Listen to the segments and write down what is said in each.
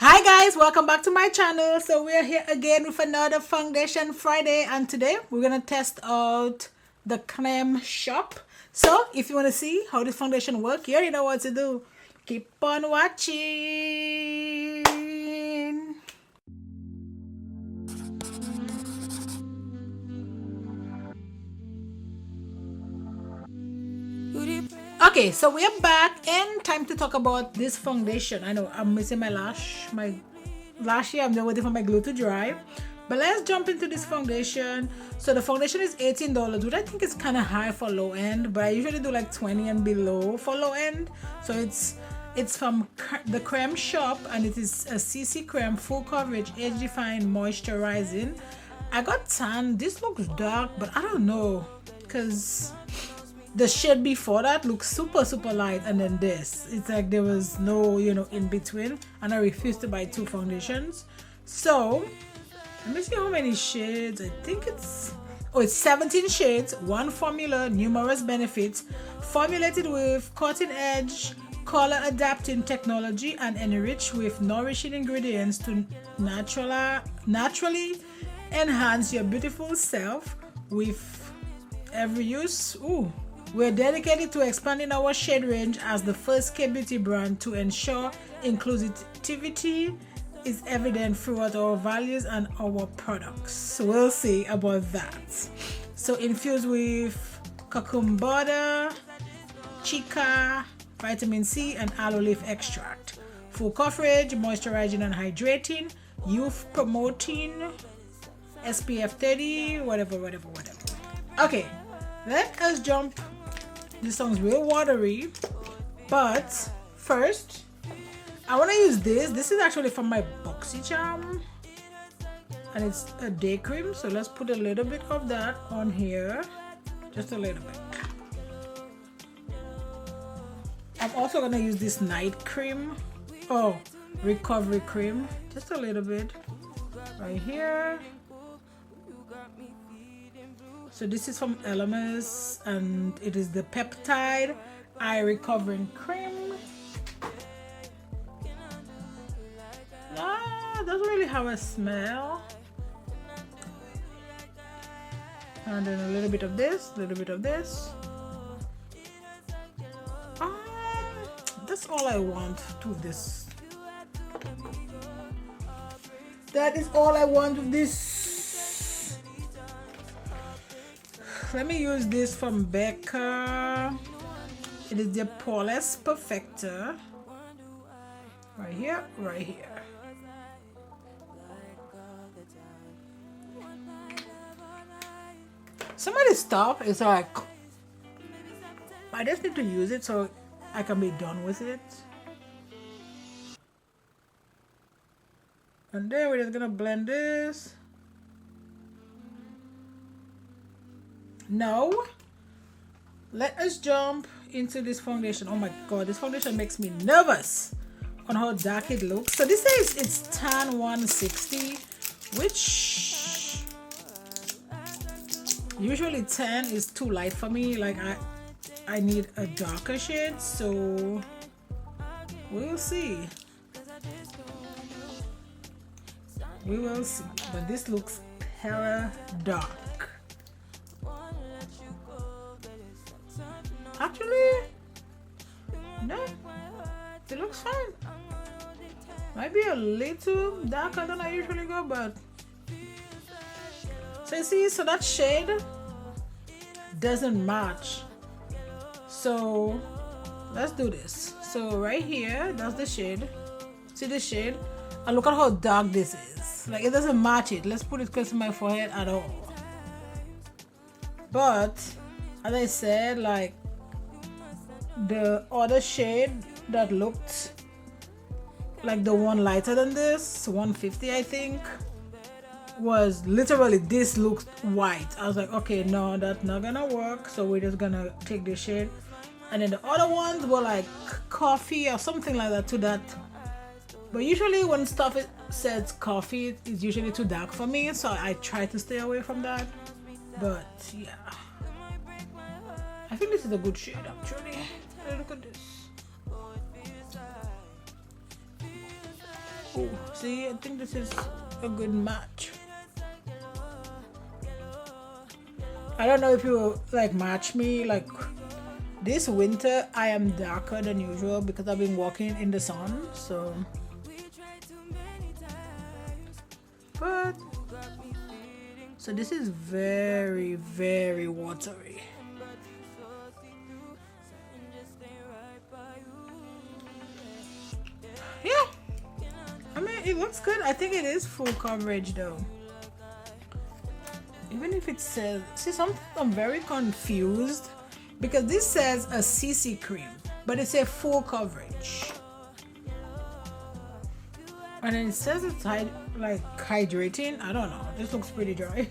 Hi guys, welcome back to my channel. So we're here again with another foundation Friday, and today we're gonna test out the CREME shop. So if you want to see how this foundation works, you already know what to do. Keep on watching. Okay, so we are back and time to talk about this foundation. I know I'm missing my lash here. I'm just waiting for my glue to dry. But let's jump into this foundation. So the foundation is $18, which I think is kind of high for low end, but I usually do like 20 and below for low end. So it's from the CREME shop, and it is a CC CREME full coverage age defined moisturizing. I got tan. This looks dark, but I don't know, because the shade before that looks super light, and then this, it's like there was no in between, and I refused to buy two foundations. So let me see how many shades. I think it's 17 shades, one formula, numerous benefits, formulated with cutting edge color adapting technology and enriched with nourishing ingredients to naturally enhance your beautiful self with every use. We're dedicated to expanding our shade range as the first K-beauty brand to ensure inclusivity is evident throughout our values and our products. So we'll see about that. So infused with cocoa butter, chica, vitamin C, and aloe leaf extract. Full coverage, moisturizing and hydrating, youth promoting, SPF 30, whatever. Okay, let us jump. This song's real watery, but first I want to use this. This is actually from my BoxyCharm, and it's a day cream. So let's put a little bit of that on here, just a little bit. I'm also gonna use this night cream, recovery cream, just a little bit right here. So this is from Elemis, and it is the peptide eye recovering cream. Doesn't really have a smell. And then a little bit of this, that's all I want to this. That is all I want with this. Let me use this from Becca. It is the Poreless Perfector. Right here. Some of this stuff is like, I just need to use it so I can be done with it. And then we're just gonna blend this. Now let us jump into this foundation. Oh my god, this foundation makes me nervous on how dark it looks. So this says it's tan 160, which usually tan is too light for me. Like I need a darker shade, so we'll see. We will see. But this looks hella dark. Actually, no, it looks fine. Might be a little darker than I usually go, but so you see, so that shade doesn't match. So let's do this. So right here, that's the shade. See the shade? And look at how dark this is. Like, it doesn't match it. Let's put it close to my forehead at all. But as I said, like, the other shade that looked like the one lighter than this, 150 I think, was literally, this looked white. I was like, okay, no, that's not gonna work, so we're just gonna take this shade. And then the other ones were like coffee or something like that to that. But usually when stuff says coffee, it's usually too dark for me, so I try to stay away from that. But yeah, I think this is a good shade actually. Look at this. Oh, See, I think this is a good match. I don't know if you will like match me. Like this winter I am darker than usual because I've been walking in the sun, so but so this is very, very watery. Yeah, I mean it looks good. I think it is full coverage though. Even if it says, see, something I'm very confused because this says a CC cream, but it's a full coverage, and then it says it's like hydrating. I don't know. This looks pretty dry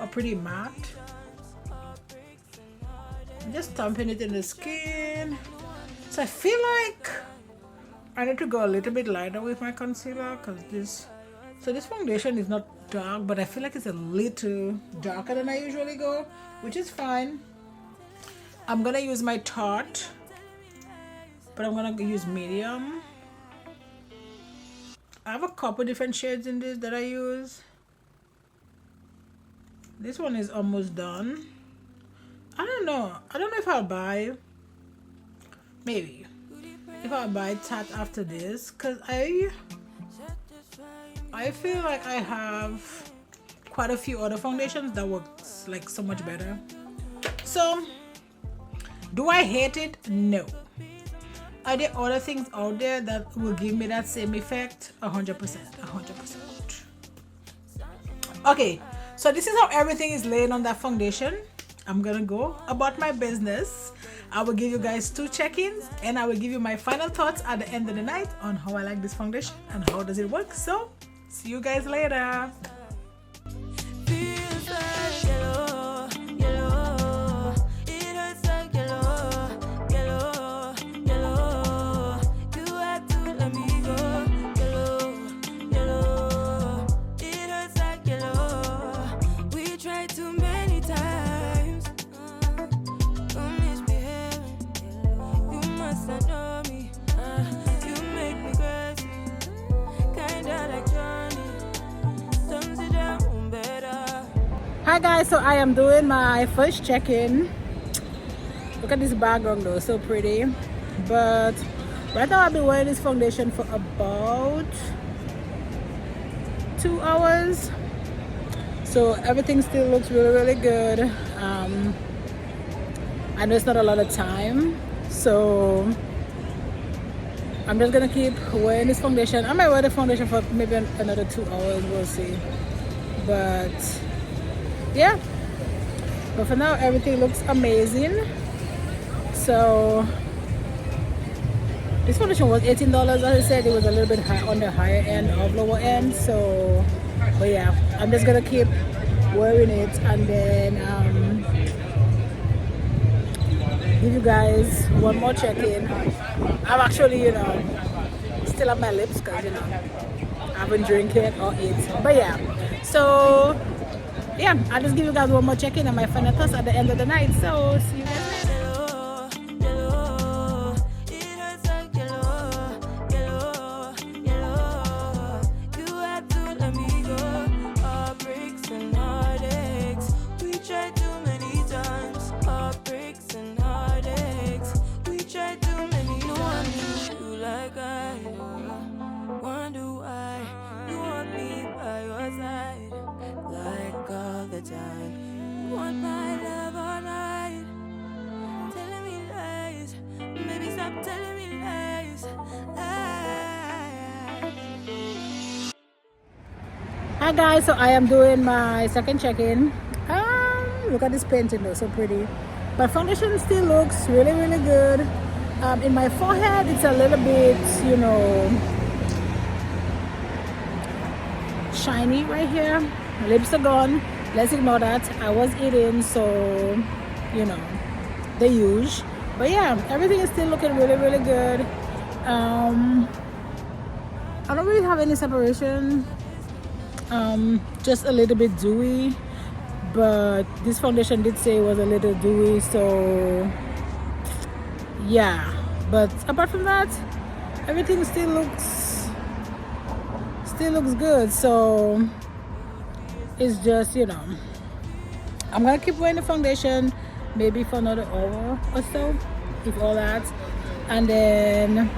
or pretty matte. I'm just stamping it in the skin. So I feel like I need to go a little bit lighter with my concealer because this foundation is not dark, but I feel like it's a little darker than I usually go, which is fine. I'm gonna use my Tarte, but I'm gonna use medium. I have a couple different shades in this that I use. This one is almost done. I don't know if I'll buy, maybe if I'll buy Tarte after this, because I feel like I have quite a few other foundations that works like so much better. So do I hate it? No. Are there other things out there that will give me that same effect? 100%. Okay, so this is how everything is laying on that foundation. I'm gonna go about my business. I will give you guys 2 check-ins and I will give you my final thoughts at the end of the night on how I like this foundation and how does it work. So see you guys later. Hi guys, so I am doing my first check-in. Look at this background though, so pretty. But right now I've been wearing this foundation for about 2 hours. So everything still looks really good. I know it's not a lot of time, so I'm just gonna keep wearing this foundation. I might wear the foundation for maybe another 2 hours, we'll see. But yeah, but for now everything looks amazing. So this foundation was $18. As I said, it was a little bit high on the higher end of lower end. So but yeah, I'm just gonna keep wearing it and then give you guys one more check-in. I'm actually, still have my lips because I haven't drank it or eat. But yeah, so yeah, I'll just give you guys one more check-in and my final thoughts at the end of the night. So see you guys later. Hi guys, so I am doing my second check-in. Look at this painting though, so pretty. But foundation still looks really good. In my forehead it's a little bit, shiny right here. Lips are gone. Let's ignore that. I was eating, so the usual. But yeah, everything is still looking really good. I don't really have any separation. Just a little bit dewy, but this foundation did say it was a little dewy, so yeah. But apart from that, everything still looks still looks good. So it's just, you know, I'm gonna keep wearing the foundation maybe for another hour or so, if all that, and then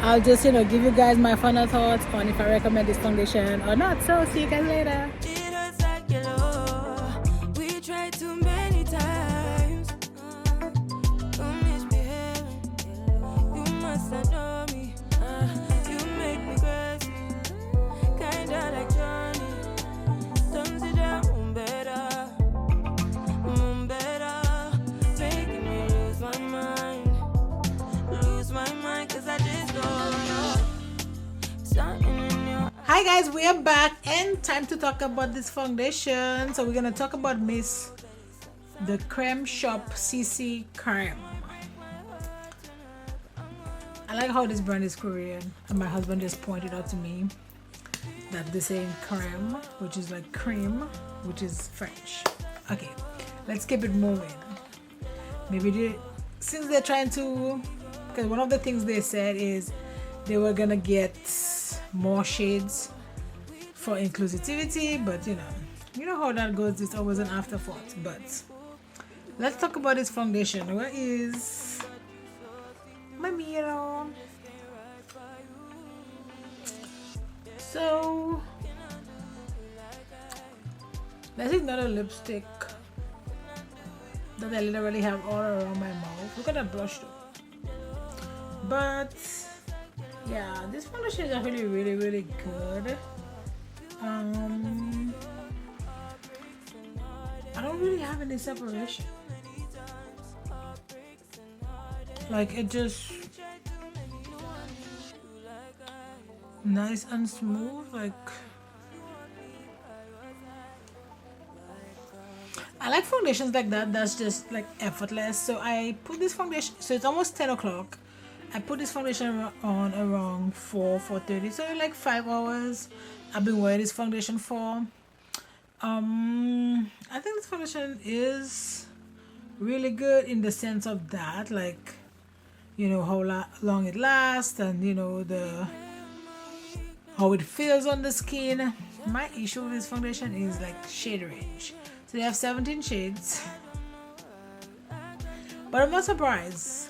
I'll just, you know, give you guys my final thoughts on if I recommend this foundation or not. So see you guys later. Hi guys, we are back and time to talk about this foundation. So we're gonna talk about the Crème Shop CC Crème. I like how this brand is Korean, and my husband just pointed out to me that they're saying crème, which is like cream, which is French. Okay, let's keep it moving. Maybe since they're trying to, because one of the things they said is they were gonna get more shades for inclusivity, but you know how that goes. It's always an afterthought. But let's talk about this foundation. Where is my mirror? So this is not a lipstick that I literally have all around my mouth. Look at that blush though. But yeah, this foundation is actually really, really good. I don't really have any separation. Like, it just nice and smooth. Like, I like foundations like that. That's just like effortless. So I put this foundation. So it's almost 10 o'clock. I put this foundation on around 4:30, so like 5 hours. I've been wearing this foundation for. I think this foundation is really good in the sense of that, like, you know, how long it lasts, and you know how it feels on the skin. My issue with this foundation is like shade range. So they have 17 shades, but I'm not surprised.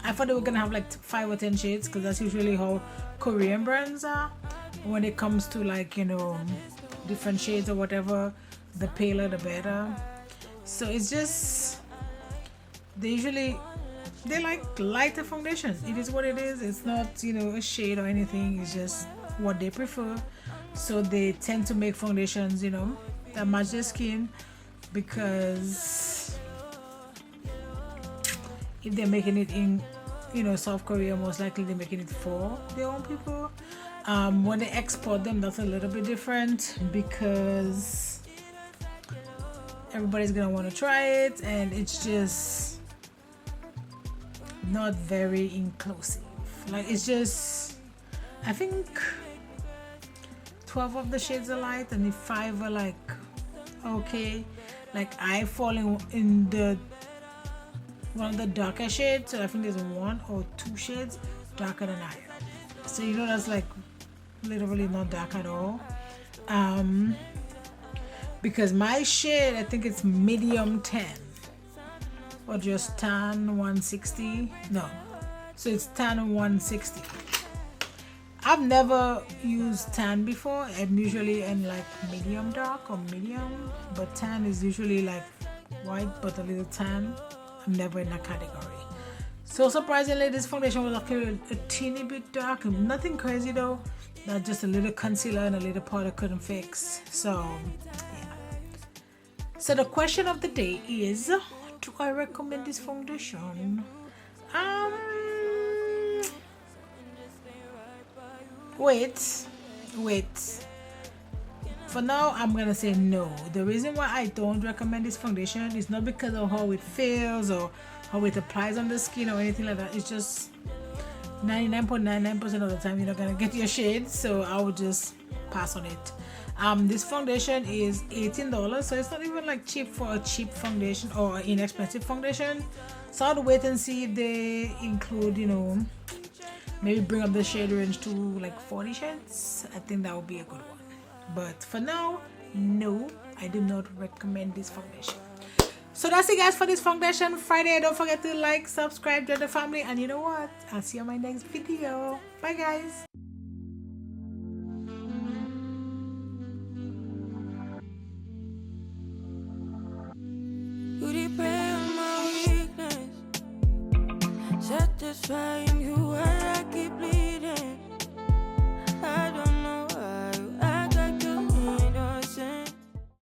I thought they were gonna have like 5 or 10 shades, because that's usually how Korean brands are when it comes to, like, you know, different shades or whatever. The paler the better. So it's just they like lighter foundations. It is what it is. It's not, you know, a shade or anything. It's just what they prefer. So they tend to make foundations, you know, that match their skin, because if they're making it in, you know, South Korea, most likely they're making it for their own people. When they export them, that's a little bit different, because everybody's gonna want to try it, and it's just not very inclusive. Like, it's just, I think 12 of the shades are light, and if 5 are like okay. Like, I fall in the one of the darker shades, so I think there's 1 or 2 shades darker than I am. So you know, that's like literally not dark at all. Because my shade, I think it's medium tan, or just tan 160. No, so it's tan 160. I've never used tan before. I'm usually in like medium dark or medium, but tan is usually like white but a little tan. I'm never in that category. So surprisingly, this foundation was actually a teeny bit dark. Nothing crazy though. That's just a little concealer and a little powder couldn't fix. So yeah. So the question of the day is, do I recommend this foundation? Wait. For now, I'm gonna say no. The reason why I don't recommend this foundation is not because of how it feels or how it applies on the skin or anything like that. It's just 99.99% of the time you're not gonna get your shade, so I would just pass on it. This foundation is $18, so it's not even like cheap for a cheap foundation or an inexpensive foundation. So I'll wait and see if they include, you know, maybe bring up the shade range to like 40 shades. I think that would be a good one. But for now, no, I do not recommend this foundation. So that's it, guys, for this foundation Friday. Don't forget to like, subscribe, join the family, and you know what? I'll see you on my next video. Bye, guys.